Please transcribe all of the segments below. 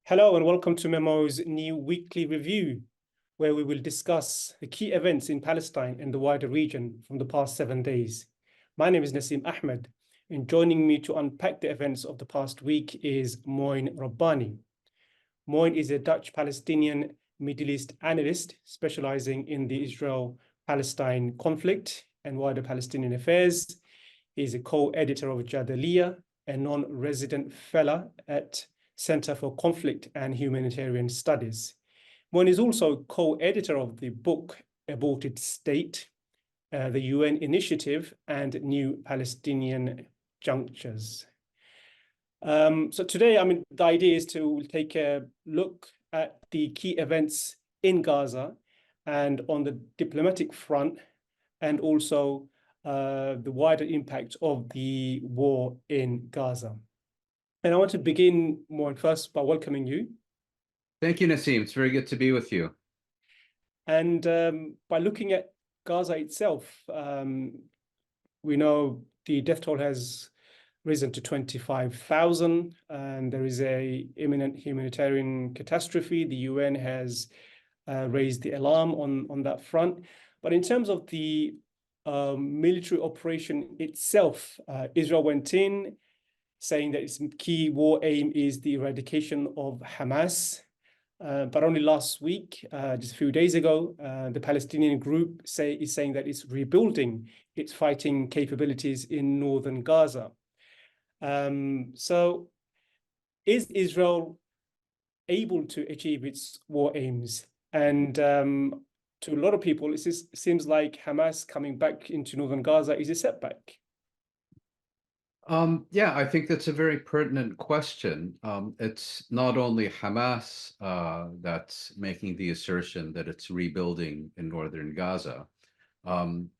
Hello and welcome to Memo's new weekly review, where we will discuss the key events in Palestine and the wider region from the past 7 days. My name is Nasim Ahmed, and joining me to unpack the events of the past week is Mouin Rabbani. Mouin is a Dutch Palestinian Middle East analyst specializing in the Israel-Palestine conflict and wider Palestinian affairs. He is a co-editor of Jadaliyya, a non-resident fellow at Center for Conflict and Humanitarian Studies. Mouin is also co-editor of the book Aborted State, the UN Initiative and New Palestinian Junctures. So today, the idea is to take a look at the key events in Gaza and on the diplomatic front, and also the wider impact of the war in Gaza. And I want to begin, Mouin, first by welcoming you. Thank you, Nasim. It's very good to be with you. And by looking at Gaza itself, we know the death toll has risen to 25,000, and there is an imminent humanitarian catastrophe. The UN has raised the alarm on that front. But in terms of the military operation itself, Israel went in, saying that its key war aim is the eradication of Hamas. But only last week, just a few days ago, the Palestinian group is saying that it's rebuilding its fighting capabilities in northern Gaza. So is Israel able to achieve its war aims? And to a lot of people, it seems like Hamas coming back into northern Gaza is a setback. Yeah, I think that's a very pertinent question. It's not only Hamas that's making the assertion that it's rebuilding in northern Gaza.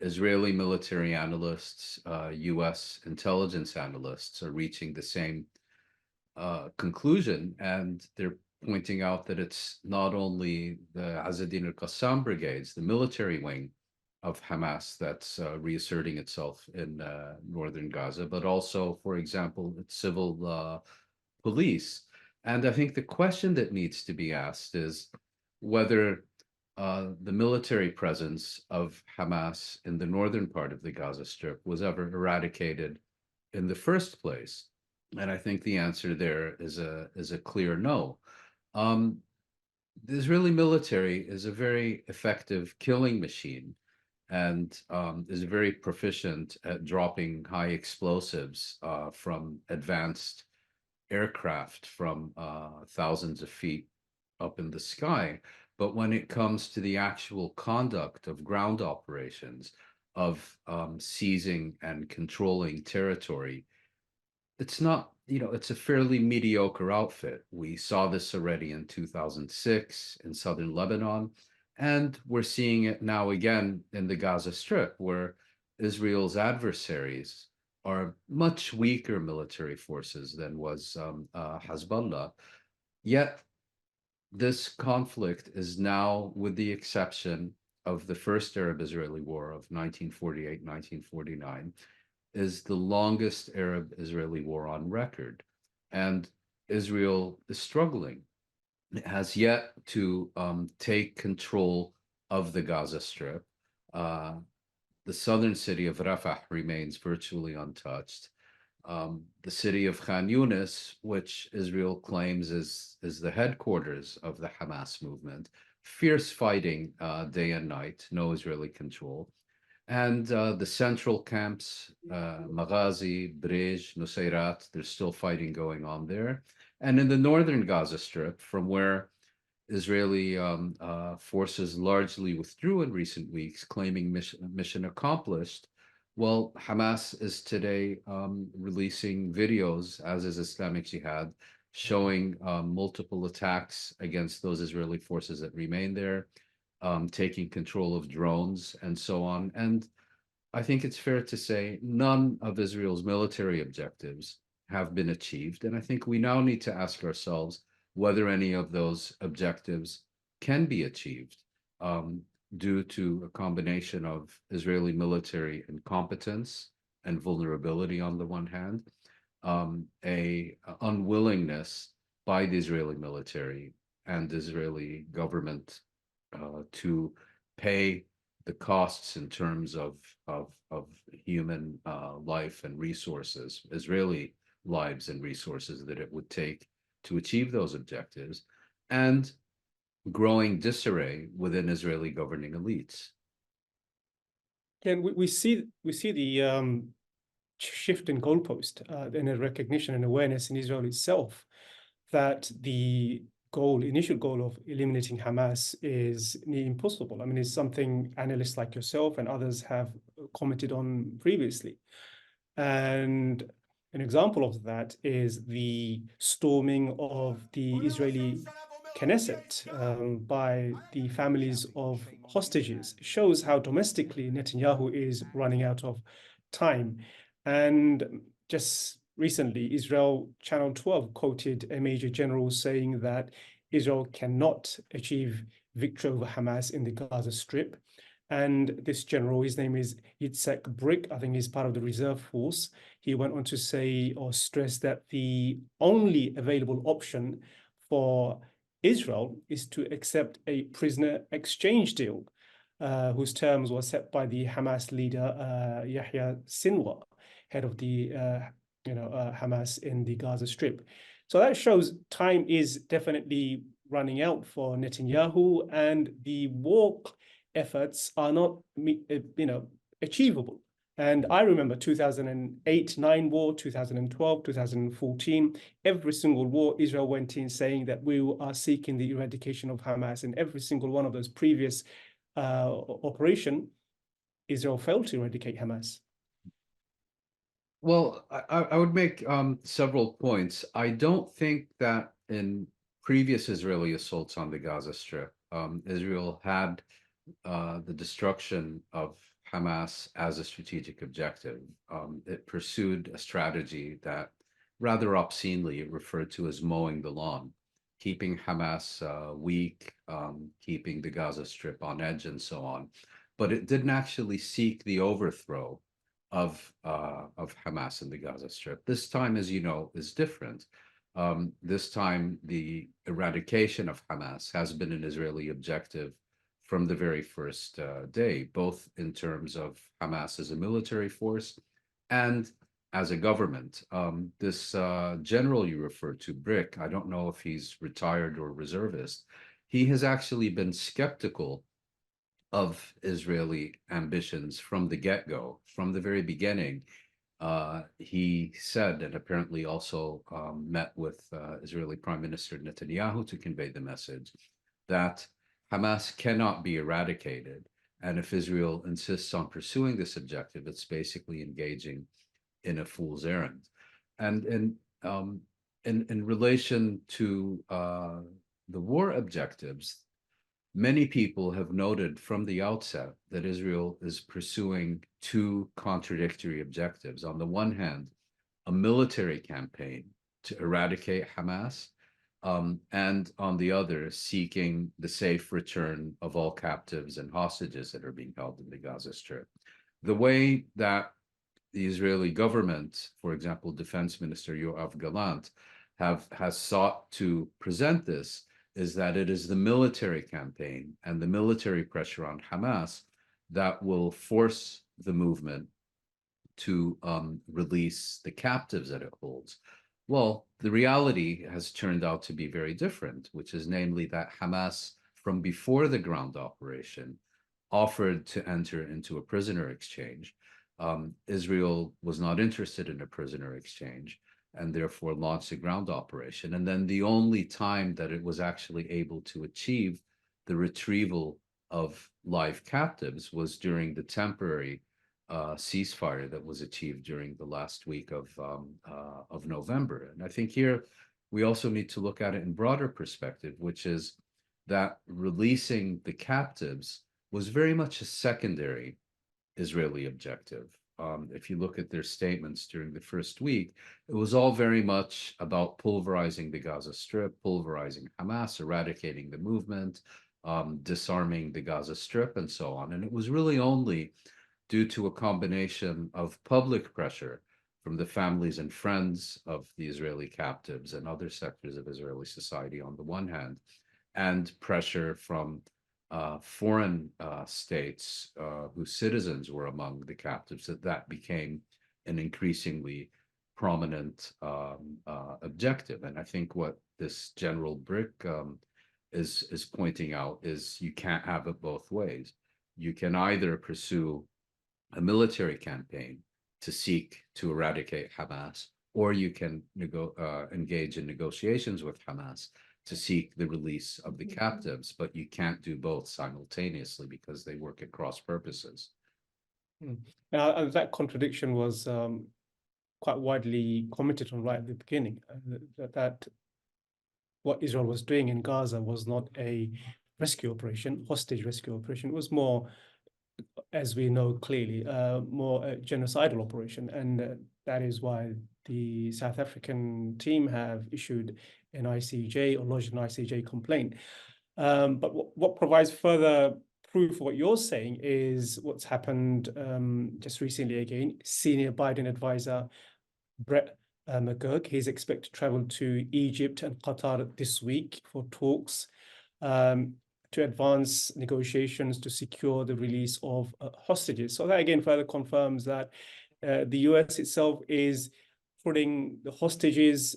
Israeli military analysts, US intelligence analysts are reaching the same conclusion, and they're pointing out that it's not only the Al-Qassam Brigades, the military wing of Hamas that's reasserting itself in northern Gaza, but also, for example, its civil police. And I think the question that needs to be asked is whether the military presence of Hamas in the northern part of the Gaza Strip was ever eradicated in the first place. And I think the answer there is a clear no. The Israeli military is a very effective killing machine, and is very proficient at dropping high explosives from advanced aircraft from thousands of feet up in the sky. But when it comes to the actual conduct of ground operations, of seizing and controlling territory, it's not, it's a fairly mediocre outfit. We saw this already in 2006 in southern Lebanon. And we're seeing it now again in the Gaza Strip, where Israel's adversaries are much weaker military forces than was Hezbollah. Yet this conflict is now, with the exception of the first Arab-Israeli War of 1948-1949, is the longest Arab-Israeli war on record. And Israel is struggling. It has yet to take control of the Gaza Strip. The southern city of Rafah remains virtually untouched. The city of Khan Yunis, which Israel claims is the headquarters of the Hamas movement, fierce fighting day and night, no Israeli control. And the central camps, Maghazi, Brej, Nusayrat, there's still fighting going on there. And in the northern Gaza Strip, from where Israeli forces largely withdrew in recent weeks, claiming mission accomplished, well, Hamas is today releasing videos, as is Islamic Jihad, showing multiple attacks against those Israeli forces that remain there, taking control of drones and so on. And I think it's fair to say none of Israel's military objectives have been achieved. And I think we now need to ask ourselves whether any of those objectives can be achieved due to a combination of Israeli military incompetence and vulnerability on the one hand, a unwillingness by the Israeli military and the Israeli government to pay the costs in terms of human life and resources, Israeli lives and resources that it would take to achieve those objectives, and growing disarray within Israeli governing elites. And we see the shift in goalpost and a recognition and awareness in Israel itself that the initial goal of eliminating Hamas is nearly impossible. I mean, it's something analysts like yourself and others have commented on previously. And an example of that is the storming of the Israeli Knesset by the families of hostages. It shows how domestically Netanyahu is running out of time. And just recently, Israel Channel 12 quoted a major general saying that Israel cannot achieve victory over Hamas in the Gaza Strip. And this general, his name is Yitzhak Brick, I think he's part of the reserve force. He went on to say or stress that the only available option for Israel is to accept a prisoner exchange deal, whose terms were set by the Hamas leader, Yahya Sinwar, head of the Hamas in the Gaza Strip. So that shows time is definitely running out for Netanyahu, and the war efforts are not, achievable. And I remember 2008-9 war, 2012, 2014, every single war Israel went in saying that we are seeking the eradication of Hamas. And every single one of those previous operation, Israel failed to eradicate Hamas. Well, I would make several points. I don't think that in previous Israeli assaults on the Gaza Strip, Israel had the destruction of Hamas as a strategic objective. It pursued a strategy that rather obscenely it referred to as mowing the lawn, keeping Hamas weak, keeping the Gaza Strip on edge, and so on. But it didn't actually seek the overthrow of Hamas in the Gaza Strip. This time, as you know, is different. This time, the eradication of Hamas has been an Israeli objective from the very first day, both in terms of Hamas as a military force and as a government. This general you referred to, Brick, I don't know if he's retired or reservist, he has actually been skeptical of Israeli ambitions from the get-go, from the very beginning. He said, and apparently also met with Israeli Prime Minister Netanyahu to convey the message, that Hamas cannot be eradicated. And if Israel insists on pursuing this objective, it's basically engaging in a fool's errand. And in relation to the war objectives, many people have noted from the outset that Israel is pursuing two contradictory objectives. On the one hand, a military campaign to eradicate Hamas, and on the other, seeking the safe return of all captives and hostages that are being held in the Gaza Strip. The way that the Israeli government, for example, Defense Minister Yoav Gallant, has sought to present this is that it is the military campaign and the military pressure on Hamas that will force the movement to release the captives that it holds. Well, the reality has turned out to be very different, which is namely that Hamas, from before the ground operation, offered to enter into a prisoner exchange. Israel was not interested in a prisoner exchange and therefore launched a ground operation. And then the only time that it was actually able to achieve the retrieval of live captives was during the temporary ceasefire that was achieved during the last week of November. And I think here we also need to look at it in broader perspective, which is that releasing the captives was very much a secondary Israeli objective. If you look at their statements during the first week, it was all very much about pulverizing the Gaza Strip, pulverizing Hamas, eradicating the movement, disarming the Gaza Strip, and so on. And it was really only due to a combination of public pressure from the families and friends of the Israeli captives and other sectors of Israeli society on the one hand, and pressure from foreign states whose citizens were among the captives, that became an increasingly prominent objective. And I think what this General Brick is pointing out is you can't have it both ways. You can either pursue a military campaign to seek to eradicate Hamas, or you can engage in negotiations with Hamas to seek the release of the captives, but you can't do both simultaneously because they work at cross purposes. Now, that contradiction was quite widely commented on right at the beginning, that what Israel was doing in Gaza was not a rescue operation, hostage rescue operation. It was more, as we know clearly, more a genocidal operation. And that is why the South African team have issued an ICJ or lodged an ICJ complaint. But what provides further proof of what you're saying is what's happened just recently again. Senior Biden advisor Brett McGurk, he's expected to travel to Egypt and Qatar this week for talks to advance negotiations to secure the release of hostages. So that again further confirms that the US itself is putting the hostages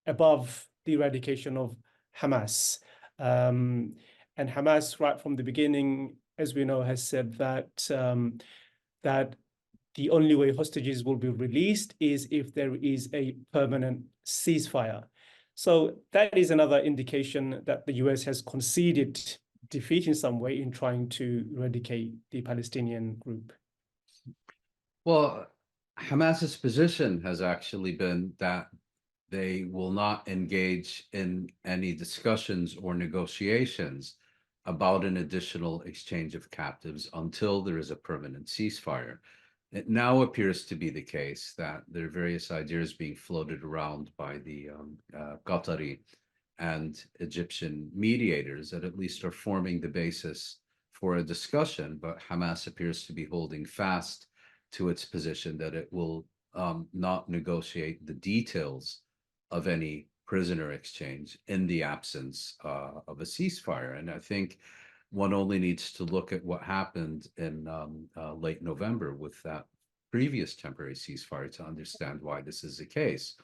above the eradication of Hamas. And Hamas, right from the beginning, as we know, has said that that the only way hostages will be released is if there is a permanent ceasefire. So that is another indication that the US has conceded defeat in some way in trying to eradicate the Palestinian group. Well, Hamas's position has actually been that they will not engage in any discussions or negotiations about an additional exchange of captives until there is a permanent ceasefire. It now appears to be the case that there are various ideas being floated around by the Qatari and Egyptian mediators that at least are forming the basis for a discussion, but Hamas appears to be holding fast to its position that it will not negotiate the details of any prisoner exchange in the absence of a ceasefire. And I think one only needs to look at what happened in late November with that previous temporary ceasefire to understand why this is the case.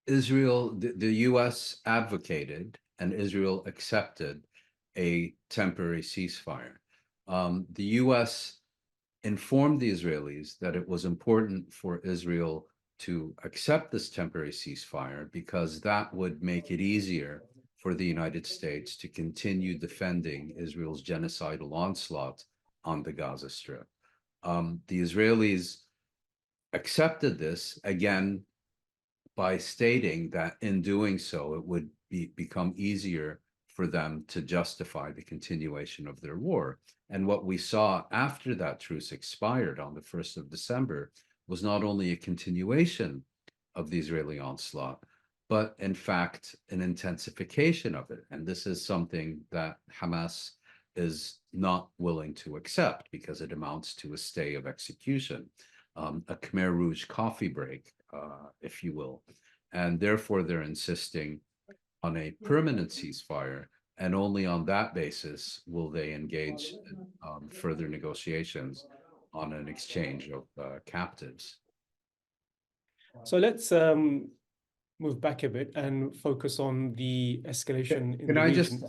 Israel, the US advocated and Israel accepted a temporary ceasefire. The US informed the Israelis that it was important for Israel to accept this temporary ceasefire because that would make it easier for the United States to continue defending Israel's genocidal onslaught on the Gaza Strip. The Israelis accepted this, again, by stating that in doing so, it would become easier for them to justify the continuation of their war. And what we saw after that truce expired on the 1st of December was not only a continuation of the Israeli onslaught, but in fact, an intensification of it. And this is something that Hamas is not willing to accept because it amounts to a stay of execution, a Khmer Rouge coffee break, if you will. And therefore, they're insisting on a permanent ceasefire, and only on that basis will they engage in further negotiations on an exchange of captives. So let's move back a bit and focus on the escalation in the region.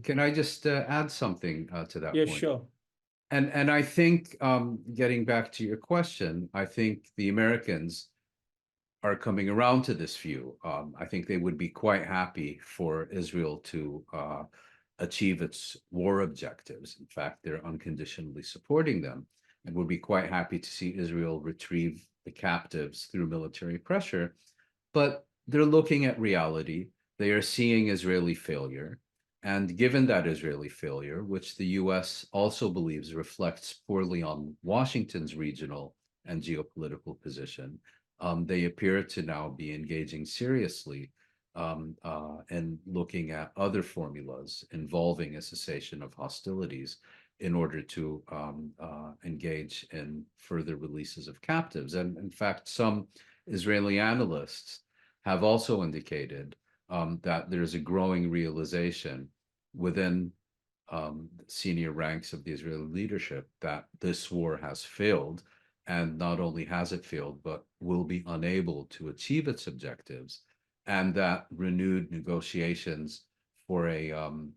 Can I just add something to that point? Yeah, sure. And I think, getting back to your question, I think the Americans are coming around to this view. I think they would be quite happy for Israel to achieve its war objectives. In fact, they're unconditionally supporting them and would be quite happy to see Israel retrieve the captives through military pressure. But they're looking at reality. They are seeing Israeli failure. And given that Israeli failure, which the US also believes reflects poorly on Washington's regional and geopolitical position, they appear to now be engaging seriously and looking at other formulas involving a cessation of hostilities in order to engage in further releases of captives. And in fact, some Israeli analysts have also indicated that there's a growing realization within senior ranks of the Israeli leadership that this war has failed, and not only has it failed, but will be unable to achieve its objectives, and that renewed negotiations for an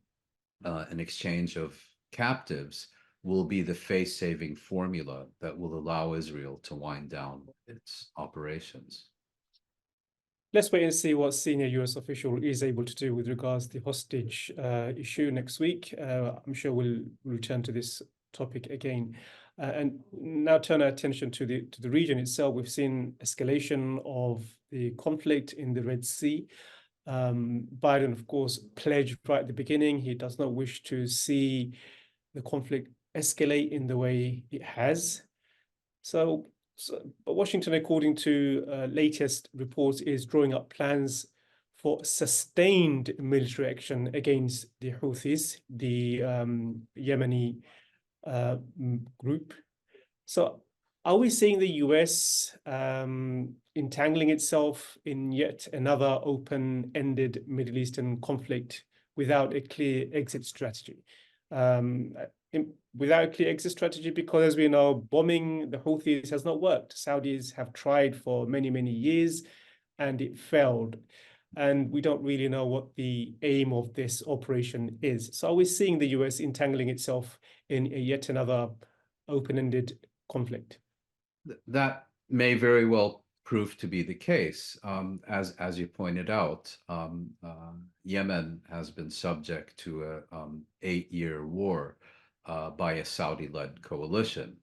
exchange of captives will be the face-saving formula that will allow Israel to wind down its operations. Let's wait and see what senior US official is able to do with regards to the hostage issue next week. I'm sure we'll return to this topic again. And now turn our attention to the region itself. We've seen escalation of the conflict in the Red Sea. Biden, of course, pledged right at the beginning he does not wish to see the conflict escalate in the way it has. But Washington, according to latest reports, is drawing up plans for sustained military action against the Houthis, the Yemeni group. So are we seeing the US entangling itself in yet another open-ended Middle Eastern conflict without a clear exit strategy? Without a clear exit strategy, because as we know, bombing the Houthis has not worked. Saudis have tried for many, many years and it failed. And we don't really know what the aim of this operation is. So are we seeing the US entangling itself in yet another open-ended conflict? That may very well prove to be the case. As you pointed out, Yemen has been subject to an 8-year war by a Saudi-led coalition.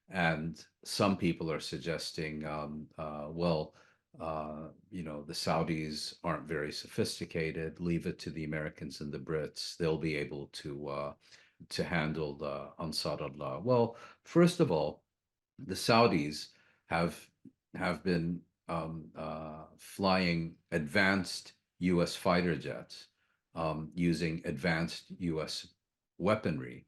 And some people are suggesting, well, the Saudis aren't very sophisticated, leave it to the Americans and the Brits. They'll be able to handle the Ansar Allah. Well, first of all, the Saudis have been flying advanced US fighter jets using advanced US weaponry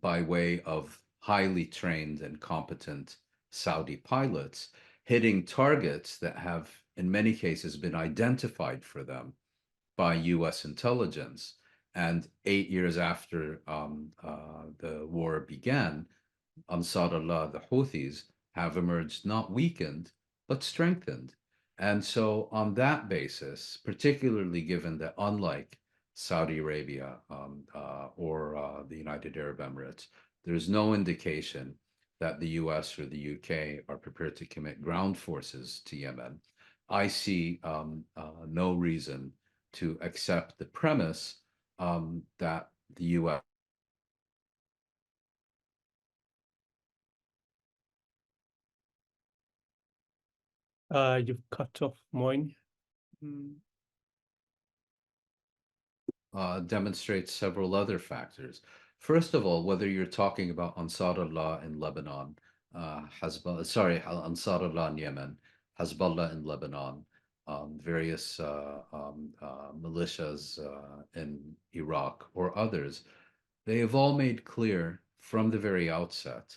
by way of highly trained and competent Saudi pilots, hitting targets that have, in many cases, been identified for them by US intelligence. And 8 years after the war began, Ansar Allah, the Houthis, have emerged not weakened, but strengthened. And so on that basis, particularly given that unlike Saudi Arabia or the United Arab Emirates, there's no indication that the US or the UK are prepared to commit ground forces to Yemen. I see no reason to accept the premise that the US You've cut off Mouin. Demonstrates several other factors. First of all, whether you're talking about Ansar Allah in Lebanon, Ansar Allah in Yemen, Hezbollah in Lebanon, various militias in Iraq or others, they have all made clear from the very outset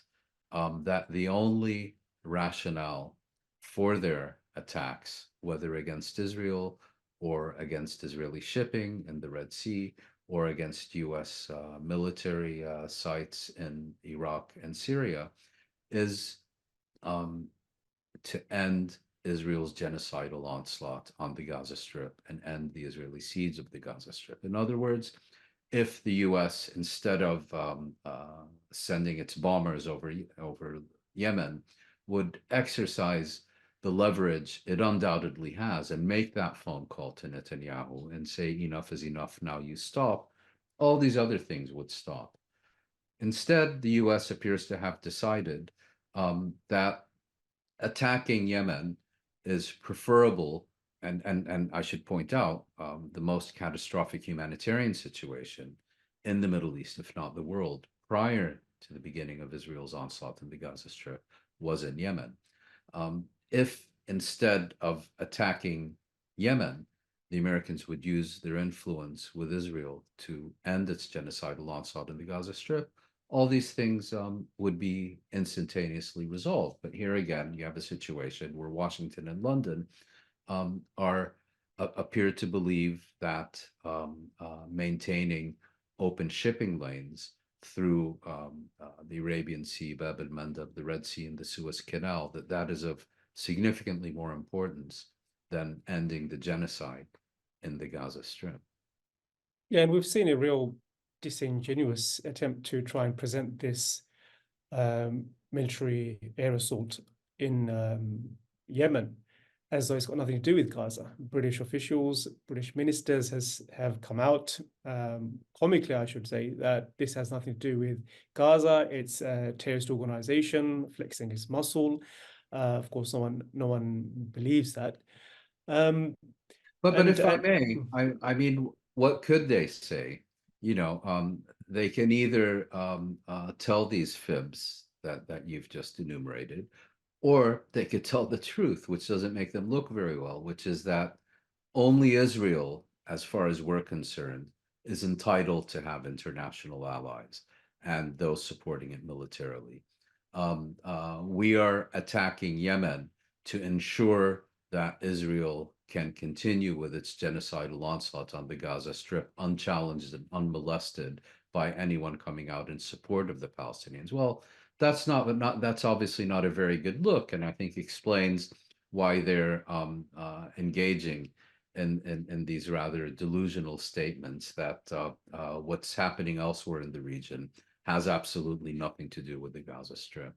that the only rationale for their attacks, whether against Israel or against Israeli shipping in the Red Sea, or against US military sites in Iraq and Syria, is to end Israel's genocidal onslaught on the Gaza Strip and end the Israeli siege of the Gaza Strip. In other words, if the US, instead of sending its bombers over Yemen, would exercise the leverage it undoubtedly has and make that phone call to Netanyahu and say, enough is enough, now you stop, all these other things would stop. Instead, the US appears to have decided that attacking Yemen is preferable, and I should point out the most catastrophic humanitarian situation in the Middle East, if not the world, prior to the beginning of Israel's onslaught in the Gaza Strip was in Yemen. If instead of attacking Yemen, the Americans would use their influence with Israel to end its genocidal onslaught in the Gaza Strip, all these things would be instantaneously resolved. But here again, you have a situation where Washington and London are appear to believe that maintaining open shipping lanes through the Arabian Sea, Bab el-Mandeb, the Red Sea, and the Suez Canal, that is of significantly more importance than ending the genocide in the Gaza Strip. Yeah, and we've seen a real disingenuous attempt to try and present this military air assault in Yemen as though it's got nothing to do with Gaza. British officials, British ministers have come out, comically, I should say, that this has nothing to do with Gaza. It's a terrorist organization flexing its muscle. Of course, no one believes that. But if I may, I mean, what could they say? They can either tell these fibs that you've just enumerated, or they could tell the truth, which doesn't make them look very well, which is that only Israel, as far as we're concerned, is entitled to have international allies and those supporting it militarily. We are attacking Yemen to ensure that Israel can continue with its genocidal onslaught on the Gaza Strip unchallenged and unmolested by anyone coming out in support of the Palestinians. Well, that's obviously not a very good look, and I think explains why they're engaging in these rather delusional statements that what's happening elsewhere in the region has absolutely nothing to do with the Gaza Strip.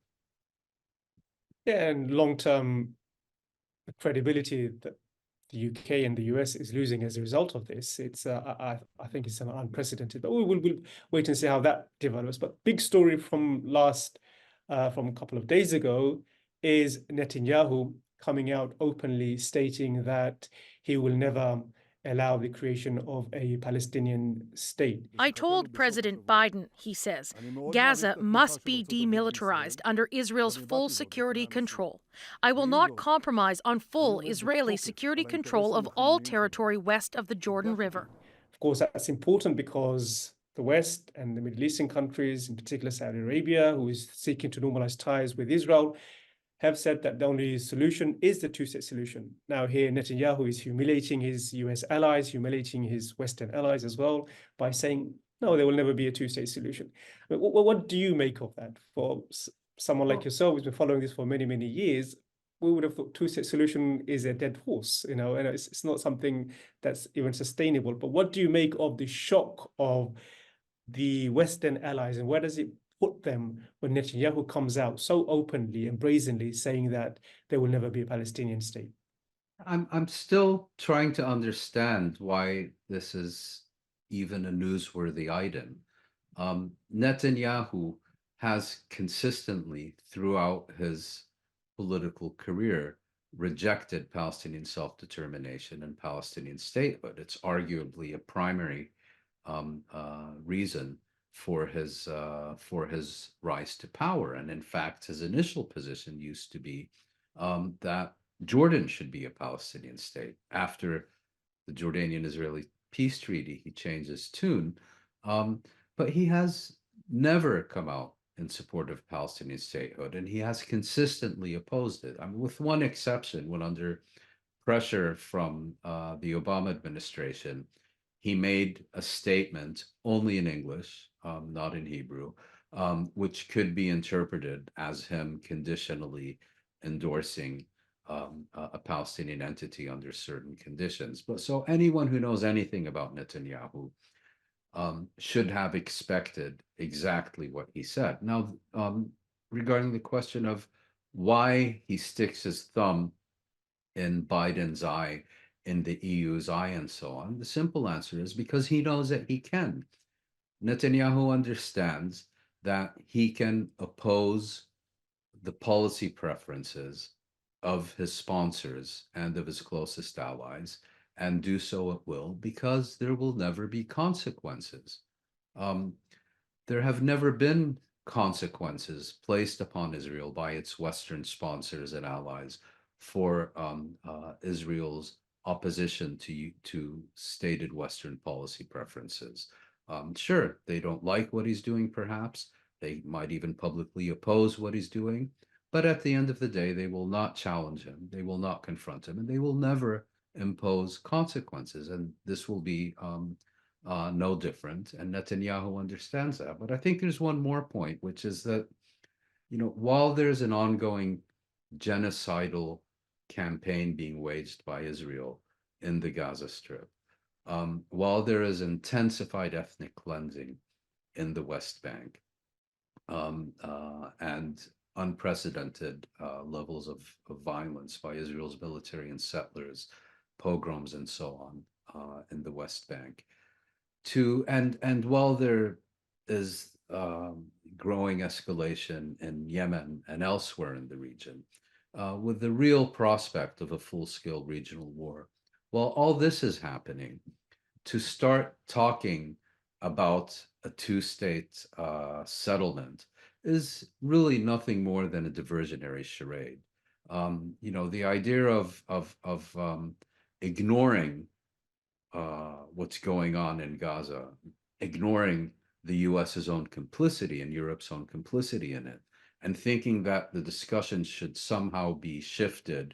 Yeah, and long-term credibility that the UK and the US is losing as a result of this. It's I think it's unprecedented, but we'll wait and see how that develops. But big story from from a couple of days ago is Netanyahu coming out openly stating that he will never allow the creation of a Palestinian state. I told President Biden, he says, Gaza must be demilitarized under Israel's full security control. I will not compromise on full Israeli security control of all territory west of the Jordan River. Of course, that's important because the West and the Middle Eastern countries, in particular Saudi Arabia, who is seeking to normalize ties with Israel, have said that the only solution is the two-state solution. Now here, Netanyahu is humiliating his US allies, humiliating his Western allies as well, by saying, no, there will never be a two-state solution. What do you make of that? For someone like yourself who's been following this for many, many years, we would have thought two-state solution is a dead horse, and it's not something that's even sustainable. But what do you make of the shock of the Western allies, and where does it put them when Netanyahu comes out so openly and brazenly saying that there will never be a Palestinian state? I'm still trying to understand why this is even a newsworthy item. Netanyahu has consistently, throughout his political career, rejected Palestinian self-determination and Palestinian statehood. It's arguably a primary reason for his rise to power. And in fact, his initial position used to be that Jordan should be a Palestinian state. After the Jordanian-Israeli peace treaty, he changed his tune. But he has never come out in support of Palestinian statehood, and he has consistently opposed it. I mean, with one exception, when under pressure from the Obama administration, he made a statement only in English, not in Hebrew, which could be interpreted as him conditionally endorsing a Palestinian entity under certain conditions. But so anyone who knows anything about Netanyahu should have expected exactly what he said. Now, regarding the question of why he sticks his thumb in Biden's eye, in the EU's eye, and so on, the simple answer is because he knows that he can. Netanyahu understands that he can oppose the policy preferences of his sponsors and of his closest allies, and do so at will, because there will never be consequences. There have never been consequences placed upon Israel by its Western sponsors and allies for Israel's opposition to stated Western policy preferences. Sure, they don't like what he's doing, perhaps. They might even publicly oppose what he's doing. But at the end of the day, they will not challenge him. They will not confront him, and they will never impose consequences. And this will be no different. And Netanyahu understands that. But I think there's one more point, which is that, while there's an ongoing genocidal campaign being waged by Israel in the Gaza Strip, while there is intensified ethnic cleansing in the West Bank, and unprecedented levels of violence by Israel's military and settlers, pogroms and so on in the West Bank. And while there is growing escalation in Yemen and elsewhere in the region, with the real prospect of a full-scale regional war, while all this is happening, to start talking about a two-state settlement is really nothing more than a diversionary charade. The idea of ignoring what's going on in Gaza, ignoring the US's own complicity and Europe's own complicity in it, and thinking that the discussion should somehow be shifted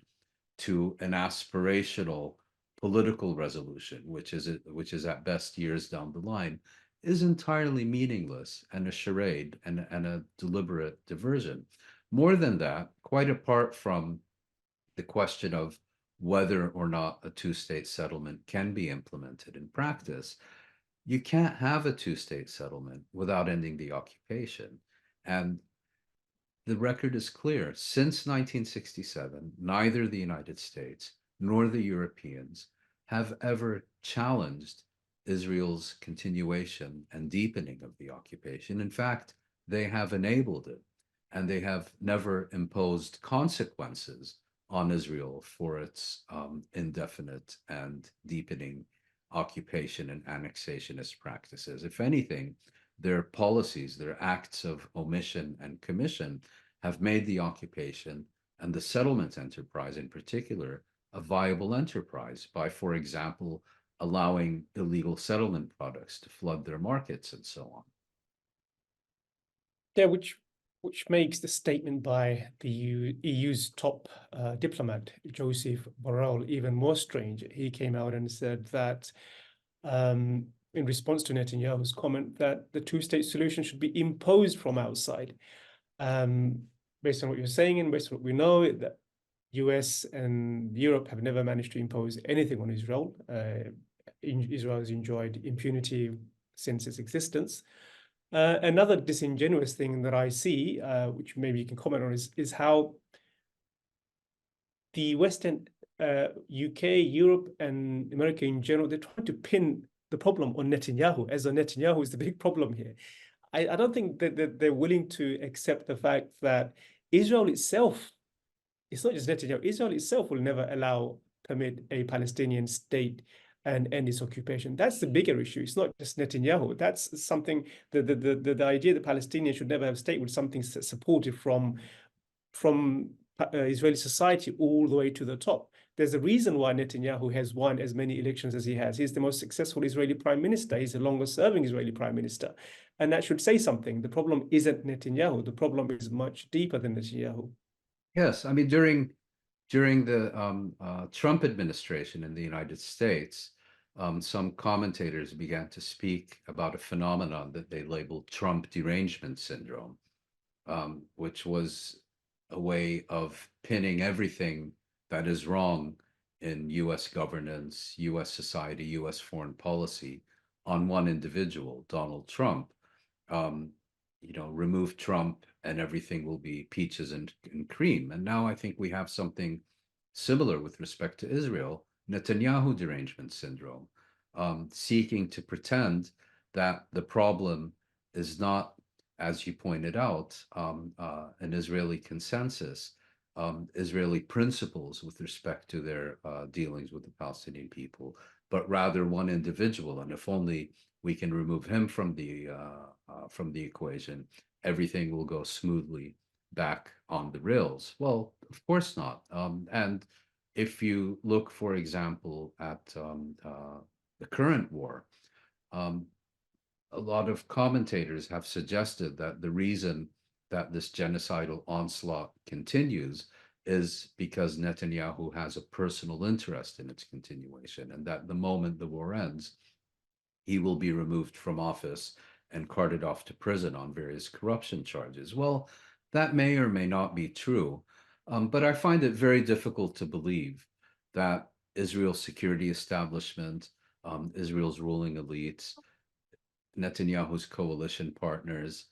to an aspirational political resolution, which is at best years down the line, is entirely meaningless and a charade and a deliberate diversion. More than that, quite apart from the question of whether or not a two-state settlement can be implemented in practice, you can't have a two-state settlement without ending the occupation. And the record is clear. Since 1967, neither the United States nor the Europeans have ever challenged Israel's continuation and deepening of the occupation. In fact, they have enabled it, and they have never imposed consequences on Israel for its indefinite and deepening occupation and annexationist practices. If anything, their policies, their acts of omission and commission have made the occupation and the settlement enterprise in particular a viable enterprise by, for example, allowing illegal settlement products to flood their markets and so on. Yeah, which makes the statement by the EU's top diplomat, Joseph Borrell, even more strange. He came out and said that in response to Netanyahu's comment that the two-state solution should be imposed from outside. Based on what you're saying and based on what we know, that US and Europe have never managed to impose anything on Israel. Israel has enjoyed impunity since its existence. Another disingenuous thing that I see, which maybe you can comment on, is how the Western UK, Europe, and America in general, they're trying to pin the problem on Netanyahu, as though Netanyahu is the big problem here. I don't think that they're willing to accept the fact that Israel itself, it's not just Netanyahu, Israel itself will never permit a Palestinian state and end its occupation. That's the bigger issue. It's not just Netanyahu. That's something, the idea that Palestinians should never have a state was something supported from Israeli society all the way to the top. There's a reason why Netanyahu has won as many elections as he has. He's the most successful Israeli prime minister. He's the longest serving Israeli prime minister. And that should say something. The problem isn't Netanyahu. The problem is much deeper than Netanyahu. Yes, I mean, during the Trump administration in the United States, some commentators began to speak about a phenomenon that they labeled Trump derangement syndrome, which was a way of pinning everything that is wrong in US governance, US society, US foreign policy on one individual, Donald Trump. Remove Trump and everything will be peaches and cream. And now I think we have something similar with respect to Israel, Netanyahu derangement syndrome, seeking to pretend that the problem is not, as you pointed out, an Israeli consensus, Israeli principles with respect to their dealings with the Palestinian people, but rather one individual. And if only we can remove him from the equation, everything will go smoothly back on the rails. Well, of course not. And if you look, for example, at the current war, um, a lot of commentators have suggested that the reason that this genocidal onslaught continues is because Netanyahu has a personal interest in its continuation, and that the moment the war ends, he will be removed from office and carted off to prison on various corruption charges. Well, that may or may not be true, but I find it very difficult to believe that Israel's security establishment, Israel's ruling elites, Netanyahu's coalition partners,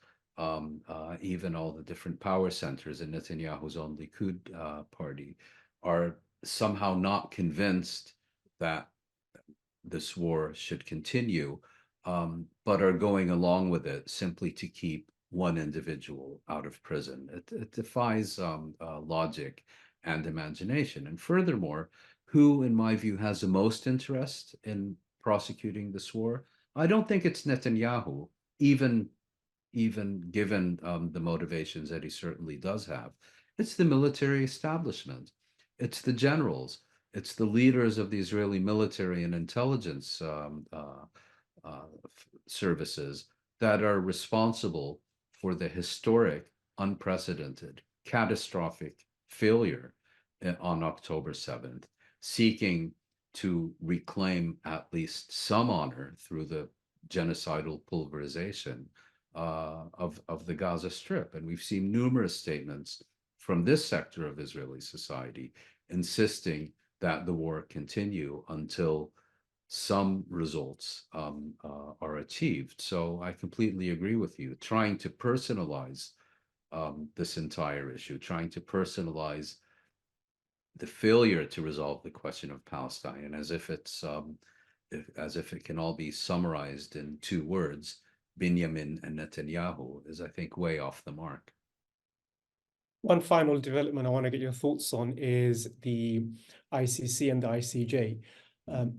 even all the different power centers in Netanyahu's own Likud party, are somehow not convinced that this war should continue, but are going along with it simply to keep one individual out of prison. It defies logic and imagination. And furthermore, who, in my view, has the most interest in prosecuting this war? I don't think it's Netanyahu, even given the motivations that he certainly does have. It's the military establishment. It's the generals. It's the leaders of the Israeli military and intelligence services that are responsible for the historic, unprecedented, catastrophic failure on October 7th, seeking to reclaim at least some honor through the genocidal pulverization of the Gaza Strip. And we've seen numerous statements from this sector of Israeli society insisting that the war continue until some results are achieved. So I completely agree with you. Trying to personalize this entire issue, trying to personalize the failure to resolve the question of Palestine, as if it's as if it can all be summarized in two words, Benjamin and Netanyahu, is, I think, way off the mark. One final development I want to get your thoughts on is the ICC and the ICJ.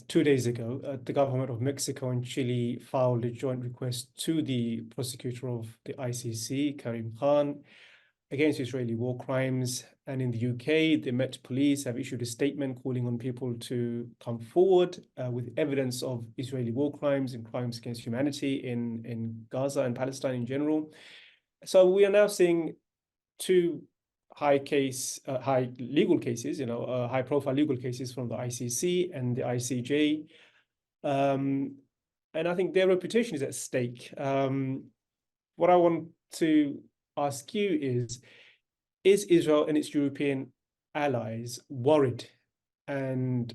2 days ago, the government of Mexico and Chile filed a joint request to the prosecutor of the ICC, Karim Khan, against Israeli war crimes. And in the UK, the Met Police have issued a statement calling on people to come forward with evidence of Israeli war crimes and crimes against humanity in Gaza and Palestine in general. So we are now seeing two high legal cases, high profile legal cases from the ICC and the ICJ. And I think their reputation is at stake. What I want to ask you is Israel and its European allies worried, and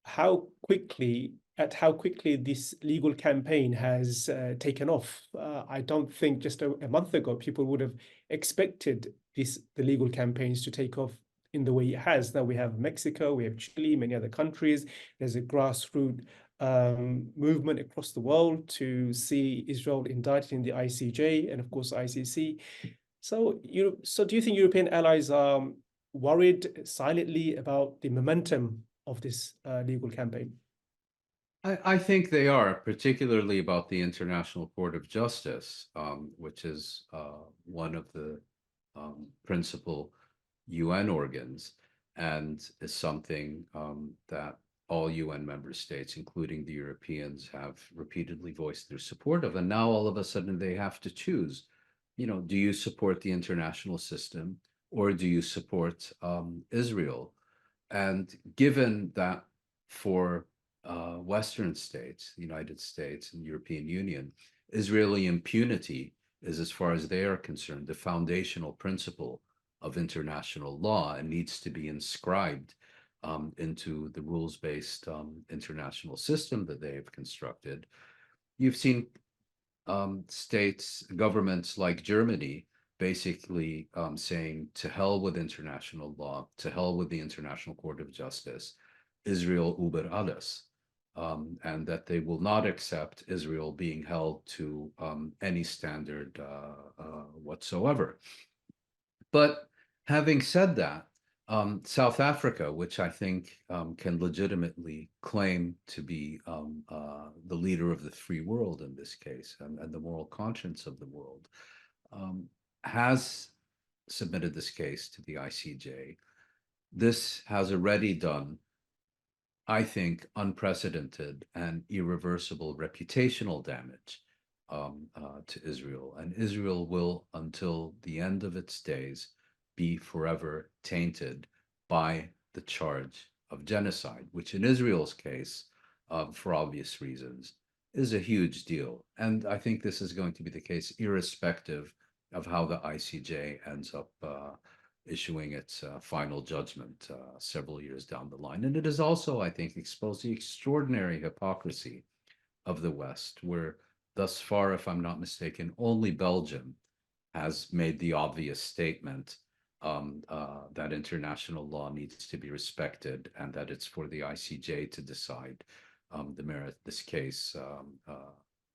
how quickly this legal campaign has taken off? I don't think just a month ago people would have expected the legal campaigns to take off in the way it has. Now we have Mexico, we have Chile, many other countries. There's a grassroots movement across the world to see Israel indicted in the ICJ and of course ICC. So do you think European allies are worried silently about the momentum of this legal campaign? I think they are, particularly about the International Court of Justice, which is one of the principal UN organs, and is something that all UN member states, including the Europeans, have repeatedly voiced their support of. And now all of a sudden they have to choose, do you support the international system or do you support Israel? And given that for Western states, the United States and the European Union, Israeli impunity is, as far as they are concerned, the foundational principle of international law and needs to be inscribed into the rules-based international system that they have constructed. You've seen governments like Germany, basically saying to hell with international law, to hell with the International Court of Justice, Israel über alles, and that they will not accept Israel being held to any standard whatsoever. But having said that, South Africa, which I think can legitimately claim to be the leader of the free world in this case, and the moral conscience of the world, has submitted this case to the ICJ. this has already done, I think, unprecedented and irreversible reputational damage to Israel. And Israel will, until the end of its days, be forever tainted by the charge of genocide, which in Israel's case, for obvious reasons, is a huge deal. And I think this is going to be the case irrespective of how the ICJ ends up issuing its final judgment several years down the line. And it has also, I think, exposed the extraordinary hypocrisy of the West, where thus far, if I'm not mistaken, only Belgium has made the obvious statement that international law needs to be respected and that it's for the ICJ to decide this case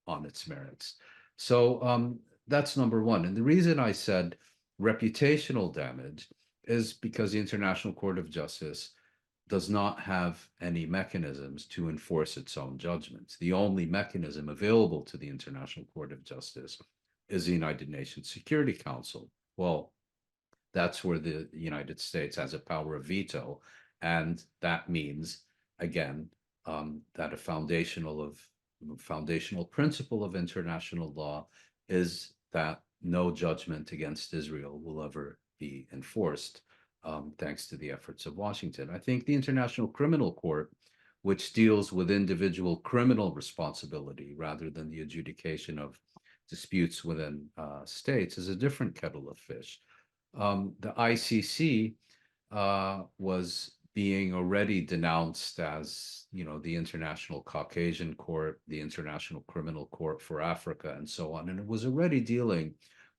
on its merits. So that's number one. And the reason I said reputational damage is because the International Court of Justice does not have any mechanisms to enforce its own judgments. The only mechanism available to the International Court of Justice is the United Nations Security Council. Well, that's where the United States has a power of veto. And that means, again, that a foundational principle of international law is that no judgment against Israel will ever be enforced, thanks to the efforts of Washington. I think the International Criminal Court, which deals with individual criminal responsibility rather than the adjudication of disputes within states, is a different kettle of fish. The ICC was being already denounced as, the International Caucasian Court, the International Criminal Court for Africa, and so on. And it was already dealing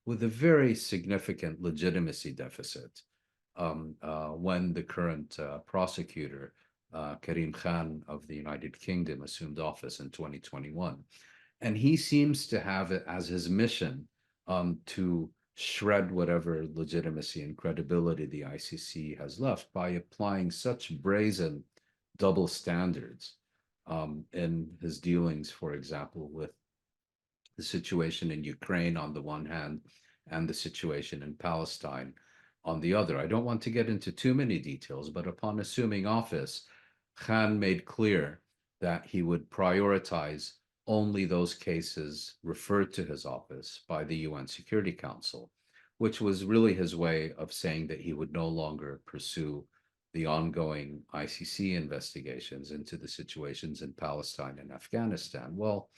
with a very significant legitimacy deficit when the current prosecutor, Karim Khan of the United Kingdom, assumed office in 2021. And he seems to have it as his mission to shred whatever legitimacy and credibility the ICC has left by applying such brazen double standards in his dealings, for example, with the situation in Ukraine on the one hand and the situation in Palestine on the other. I don't want to get into too many details, but upon assuming office, Khan made clear that he would prioritize only those cases referred to his office by the UN Security Council, which was really his way of saying that he would no longer pursue the ongoing ICC investigations into the situations in Palestine and Afghanistan. Well,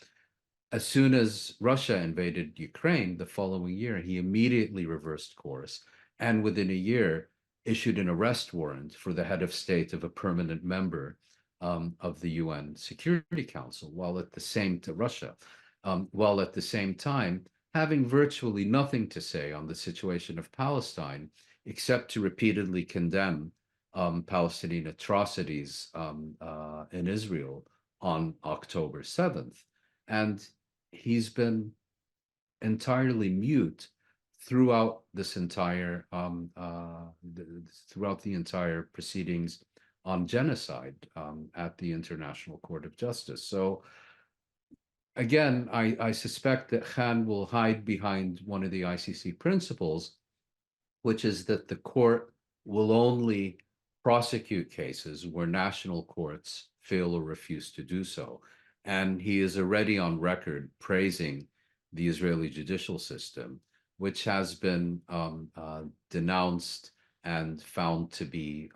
as soon as Russia invaded Ukraine the following year, he immediately reversed course and within a year issued an arrest warrant for the head of state of a permanent member of the UN Security Council, while at the same time having virtually nothing to say on the situation of Palestine, except to repeatedly condemn Palestinian atrocities in Israel on October 7th. And he's been entirely mute throughout this entire throughout the entire proceedings on genocide at the International Court of Justice. So again, I suspect that Khan will hide behind one of the ICC principles, which is that the court will only prosecute cases where national courts fail or refuse to do so. And he is already on record praising the Israeli judicial system, which has been denounced and found to be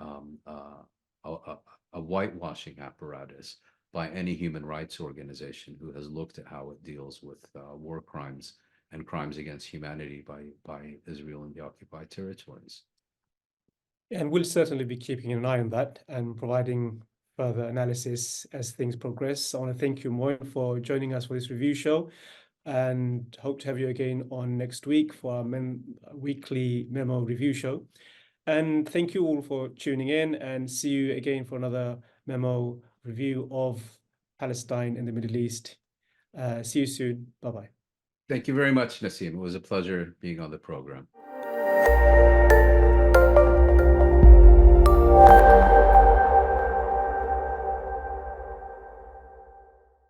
a whitewashing apparatus by any human rights organization who has looked at how it deals with war crimes and crimes against humanity by Israel in the occupied territories. And we'll certainly be keeping an eye on that and providing further analysis as things progress. I want to thank you, Mouin, for joining us for this review show, and hope to have you again on next week for our weekly memo review show. And thank you all for tuning in, and see you again for another memo review of Palestine and the Middle East. See you soon. Bye-bye. Thank you very much, Nasim. It was a pleasure being on the program.